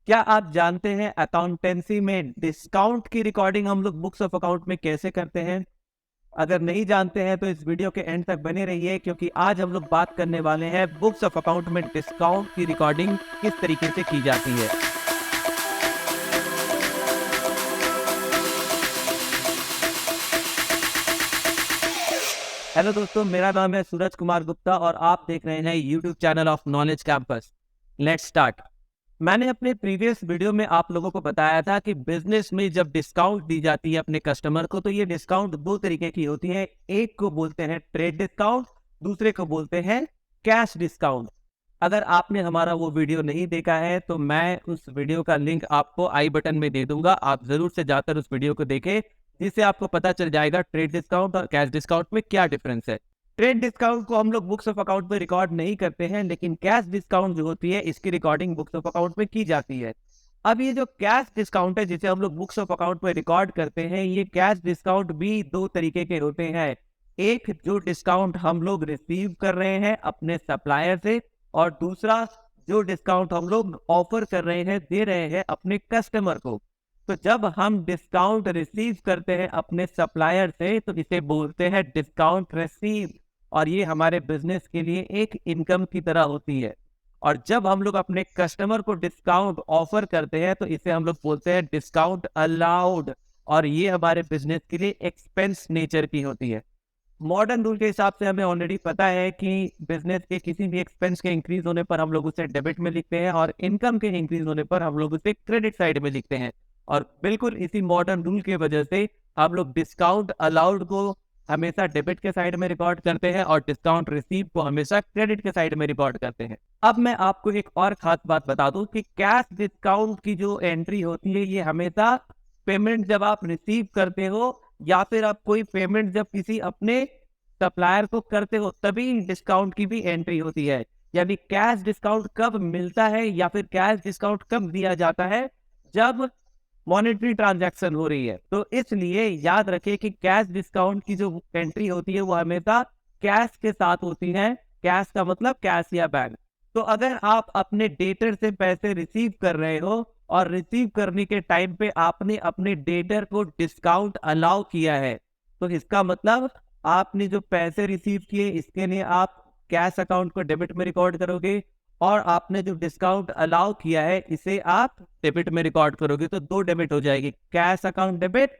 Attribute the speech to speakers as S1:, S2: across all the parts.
S1: क्या आप जानते हैं अकाउंटेंसी में डिस्काउंट की रिकॉर्डिंग हम लोग बुक्स ऑफ अकाउंट में कैसे करते हैं? अगर नहीं जानते हैं तो इस वीडियो के एंड तक बने रहिए, क्योंकि आज हम लोग बात करने वाले हैं बुक्स ऑफ अकाउंट में डिस्काउंट की रिकॉर्डिंग किस तरीके से की जाती है। हेलो दोस्तों, मेरा नाम है सूरज कुमार गुप्ता और आप देख रहे हैं YouTube channel of knowledge campus. Let's start. मैंने अपने प्रीवियस वीडियो में आप लोगों को बताया था कि बिजनेस में जब डिस्काउंट दी जाती है अपने कस्टमर को, तो ये डिस्काउंट दो तरीके की होती है। एक को बोलते हैं ट्रेड डिस्काउंट, दूसरे को बोलते हैं कैश डिस्काउंट। अगर आपने हमारा वो वीडियो नहीं देखा है तो मैं उस वीडियो का लिंक आपको आई बटन में दे दूंगा, आप जरूर से जाकर उस वीडियो को देखें, जिससे आपको पता चल जाएगा ट्रेड डिस्काउंट और कैश डिस्काउंट में क्या डिफरेंस है। ट्रेड डिस्काउंट को हम लोग बुक्स ऑफ अकाउंट में रिकॉर्ड नहीं करते हैं, लेकिन कैश डिस्काउंट जो होती है इसकी रिकॉर्डिंग बुक्स ऑफ अकाउंट में की जाती है। अब ये जो कैश डिस्काउंट है जिसे हम लोग बुक्स ऑफ अकाउंट में रिकॉर्ड करते हैं, ये कैश डिस्काउंट भी दो तरीके के होते हैं। एक जो डिस्काउंट हम लोग रिसीव कर रहे हैं अपने सप्लायर से, और दूसरा जो डिस्काउंट हम लोग ऑफर कर रहे हैं, दे रहे हैं अपने कस्टमर को। तो जब हम डिस्काउंट रिसीव करते हैं अपने सप्लायर से तो इसे बोलते हैं डिस्काउंट रिसीव, और ये हमारे बिजनेस के लिए एक इनकम की तरह होती है। और जब हम लोग अपने कस्टमर को डिस्काउंट ऑफर करते हैं तो इसे हम लोग बोलते हैं डिस्काउंट अलाउड, और ये हमारे बिजनेस के लिए एक्सपेंस नेचर की होती है। मॉडर्न रूल के हिसाब से हमें ऑलरेडी पता है कि बिजनेस के किसी भी एक्सपेंस के इंक्रीज होने पर हम लोग उसे डेबिट में लिखते हैं, और इनकम के इंक्रीज होने पर हम लोग उसे क्रेडिट साइड में लिखते हैं। और बिल्कुल इसी मॉडर्न रूल की वजह से हम लोग डिस्काउंट अलाउड को हमेशा डेबिट के साइड में रिकॉर्ड करते हैं और डिस्काउंट रिसीव को हमेशा क्रेडिट के साइड में रिकॉर्ड करते हैं। अब मैं आपको एक और खास बात बता दूं कि कैश डिस्काउंट की जो एंट्री होती है ये हमेशा पेमेंट जब आप रिसीव करते हो या फिर आप कोई पेमेंट जब किसी अपने सप्लायर को करते हो तभी डिस्काउंट की भी एंट्री होती है। यानी कैश डिस्काउंट कब मिलता है या फिर कैश डिस्काउंट कब दिया जाता है, जब मॉनेटरी ट्रांजैक्शन हो रही है। तो इसलिए याद रखिए कि कैश डिस्काउंट की जो एंट्री होती है वो हमेशा कैश के साथ होती है। कैश का मतलब कैश या बैंक। तो अगर आप अपने डेटर से पैसे रिसीव कर रहे हो और रिसीव करने के टाइम पे आपने अपने डेटर को डिस्काउंट अलाउ किया है, तो इसका मतलब आपने जो पैसे रिसीव किए इसके लिए आप कैश अकाउंट को डेबिट में रिकॉर्ड करोगे, और आपने जो डिस्काउंट अलाउ किया है इसे आप डेबिट में रिकॉर्ड करोगे। तो दो डेबिट हो जाएगी, cash account debit,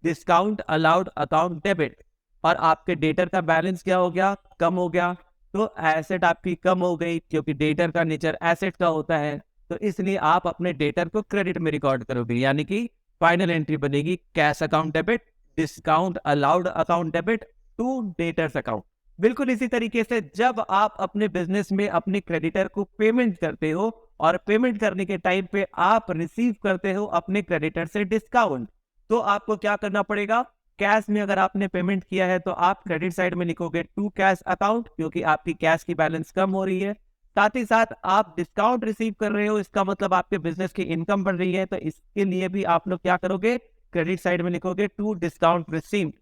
S1: discount allowed account debit. और आपके डेटर का बैलेंस क्या हो गया? कम हो गया। तो एसेट आपकी कम हो गई, क्योंकि डेटर का नेचर एसेट का होता है। तो इसलिए आप अपने डेटर को क्रेडिट में रिकॉर्ड करोगे, यानी कि फाइनल एंट्री बनेगी cash account debit, discount allowed account debit to debtors account. बिल्कुल इसी तरीके से जब आप अपने बिजनेस में अपने क्रेडिटर को पेमेंट करते हो और पेमेंट करने के टाइम पे आप रिसीव करते हो अपने क्रेडिटर से डिस्काउंट, तो आपको क्या करना पड़ेगा? कैश में अगर आपने पेमेंट किया है तो आप क्रेडिट साइड में लिखोगे टू कैश अकाउंट, क्योंकि आपकी कैश की बैलेंस कम हो रही है। साथ ही साथ आप डिस्काउंट रिसीव कर रहे हो, इसका मतलब आपके बिजनेस की इनकम बढ़ रही है, तो इसके लिए भी आप लोग क्या करोगे? क्रेडिट साइड में लिखोगे टू डिस्काउंट रिसीव।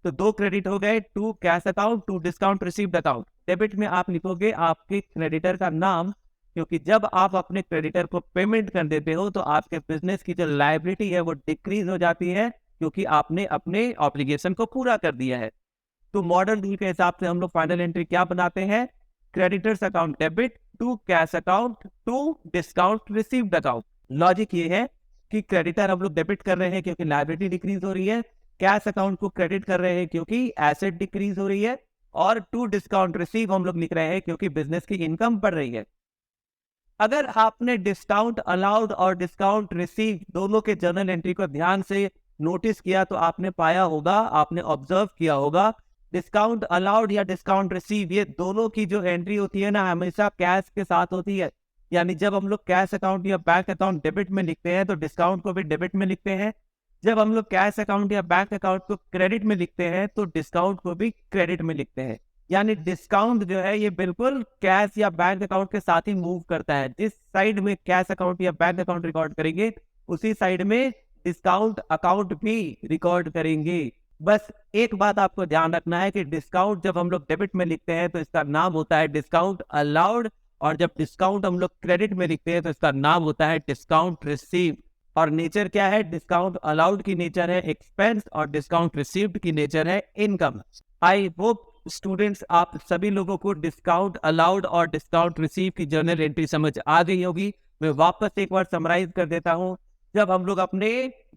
S1: तो दो क्रेडिट हो गए, to cash account, to discount received account. Debit में आप लिखोगे आपके क्रेडिटर का नाम, क्योंकि जब आप अपने क्रेडिटर को पेमेंट कर देते हो तो आपके बिजनेस की जो लायबिलिटी है वो डिक्रीज हो जाती है, क्योंकि आपने अपने ऑब्लिगेशन को पूरा कर दिया है। तो मॉडर्न रूल के हिसाब से हम लोग फाइनल एंट्री क्या बनाते हैं? Creditors account debit to cash account to discount received account. Logic ये है कि क्रेडिटर हम लोग डेबिट कर रहे हैं क्योंकि लायबिलिटी डिक्रीज हो रही है, कैश अकाउंट को क्रेडिट कर रहे हैं क्योंकि एसेट डिक्रीज हो रही है, और टू डिस्काउंट रिसीव हम लोग लिख रहे हैं क्योंकि बिजनेस की इनकम बढ़ रही है। अगर आपने डिस्काउंट अलाउड और डिस्काउंट रिसीव दोनों के जर्नल एंट्री को ध्यान से नोटिस किया तो आपने पाया होगा, आपने ऑब्जर्व किया होगा, डिस्काउंट अलाउड या डिस्काउंट रिसीव ये दोनों की जो एंट्री होती है ना, हमेशा कैश के साथ होती है। यानी जब हम लोग कैश अकाउंट या बैंक अकाउंट डेबिट में लिखते हैं तो डिस्काउंट को भी डेबिट में लिखते हैं। जब हम लोग कैश अकाउंट या बैंक अकाउंट को क्रेडिट में लिखते हैं तो डिस्काउंट को भी क्रेडिट में लिखते हैं। यानी डिस्काउंट जो है ये बिल्कुल कैश या बैंक अकाउंट के साथ ही मूव करता है। जिस साइड में कैश अकाउंट या बैंक अकाउंट रिकॉर्ड करेंगे उसी साइड में डिस्काउंट अकाउंट भी रिकॉर्ड करेंगे। बस एक बात आपको ध्यान रखना है कि डिस्काउंट जब हम लोग डेबिट में लिखते हैं तो इसका नाम होता है डिस्काउंट अलाउड, और जब डिस्काउंट हम लोग क्रेडिट में लिखते हैं तो इसका नाम होता है डिस्काउंट रिसीव। और नेचर क्या है? डिस्काउंट अलाउड की नेचर है एक्सपेंस और डिस्काउंट रिसीव्ड की नेचर है इनकम। आई होप स्टूडेंट्स आप सभी लोगों को डिस्काउंट अलाउड और डिस्काउंट रिसीव की जर्नल एंट्री समझ आ गई होगी। मैं वापस एक बार समराइज कर देता हूं। जब हम लोग अपने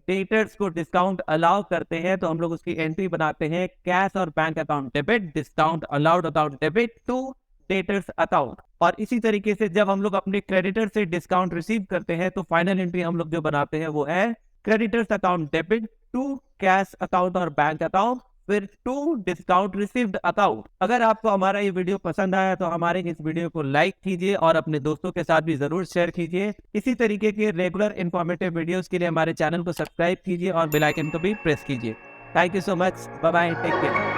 S1: डेटर्स को डिस्काउंट अलाउ करते हैं तो हम लोग उसकी एंट्री बनाते हैं कैश और bank account debit, discount allowed account debit to debtors account. और इसी तरीके से जब हम लोग अपने क्रेडिटर से डिस्काउंट रिसीव करते हैं तो फाइनल एंट्री हम लोग जो बनाते हैं वो है creditors account debit to cash account और बैंक अकाउंट, फिर टू डिस्काउंट रिसीव्ड अकाउंट। अगर आपको हमारा ये वीडियो पसंद आया तो हमारे इस वीडियो को लाइक कीजिए और अपने दोस्तों के साथ भी जरूर शेयर कीजिए। इसी तरीके के रेगुलर इंफॉर्मेटिव वीडियोस के लिए हमारे चैनल को सब्सक्राइब कीजिए और बेल आइकन को भी प्रेस कीजिए। Thank you so much, bye bye, take care.